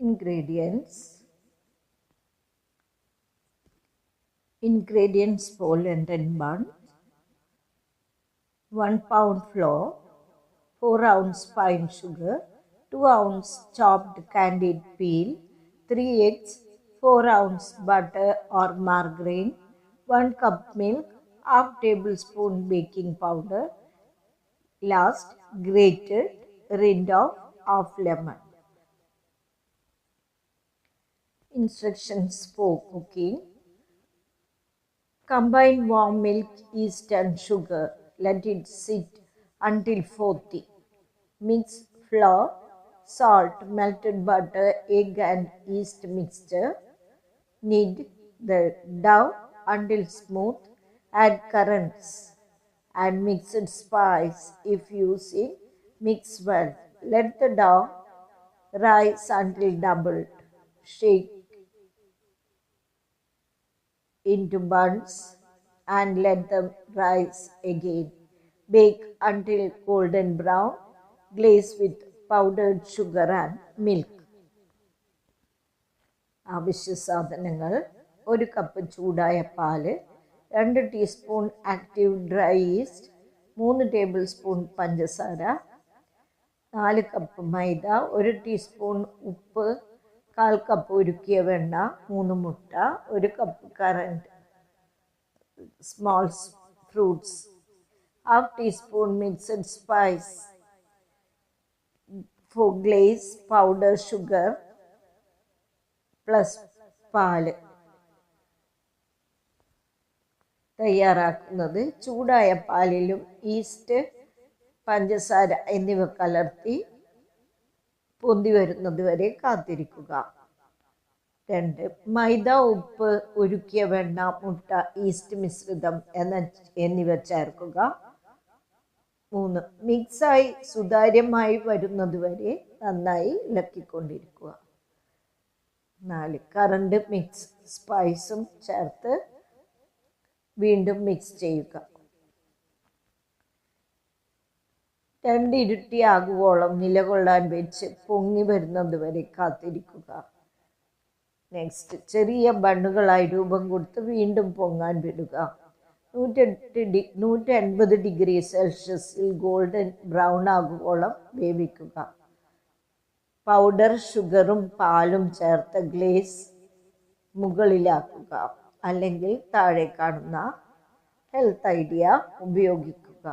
Ingredients for London bun: 1 pound flour, 4 ounce fine sugar, 2 ounce chopped candied peel, 3 eggs, 4 ounce butter or margarine, 1 cup milk, half tablespoon baking powder, last grated rind of half lemon. Instructions for cooking: combine warm milk, yeast and sugar. Let it sit until frothy. Mix flour, salt, melted butter, egg and yeast mixture. Knead the dough until smooth. Add currants and mixed spice if using. Mix well. Let the dough rise until doubled. Shake into buns and let them rise again. Bake until golden brown. Glaze with powdered sugar and milk. ആവശ്യ സാധനങ്ങൾ: 1 cup ചൂടായ പാല്, 2 teaspoon active dry east, 3 table spoon പഞ്ചസാര, 4 cup മൈദ, 1 teaspoon ഉപ്പ്, 1/4 cup ഉരുക്കിയ വെണ്ണ, 3 മുട്ട, 1 cup current, small fruits, half teaspoon mixed spice for glaze, powder sugar plus പാല്. തയ്യാറാക്കുന്നത്: ചൂടായ പാലിലും ഈസ്റ്റ്, പഞ്ചസാര എന്നിവ കലർത്തി പൊന്തി വരുന്നത് വരെ കാത്തിരിക്കുക. 2. മൈദ, ഉപ്പ്, ഉരുക്കിയ വെണ്ണ, മുട്ട, ഈസ്റ്റ് മിശ്രിതം എന്നിവ ചേർക്കുക. 3. മിക്സായി സുതാര്യമായി വരുന്നതുവരെ നന്നായി ഇളക്കിക്കൊണ്ടിരിക്കുക. 4. കറണ്ട് മിക്സ് സ്പൈസും ചേർത്ത് വീണ്ടും മിക്സ് ചെയ്യുക. 2 ഇരട്ടിയാകുവോളം നിലകൊള്ളാൻ വെച്ച് പൊങ്ങി വരുന്നത് വരെ കാത്തിരിക്കുക. നെക്സ്റ്റ്, ചെറിയ ബണ്ണുകളായി രൂപം കൊടുത്ത് വീണ്ടും പൊങ്ങാൻ വിടുക. 180 ഡിഗ്രി സെൽഷ്യസിൽ ഗോൾഡൻ ബ്രൗൺ ആകുവോളം വേവിക്കുക. പൗഡർ ഷുഗറും പാലും ചേർത്ത് ഗ്ലേസ് മുകളിലാക്കുക, അല്ലെങ്കിൽ താഴെ കാണുന്ന ഹെൽത്ത് ഐഡിയ ഉപയോഗിക്കുക.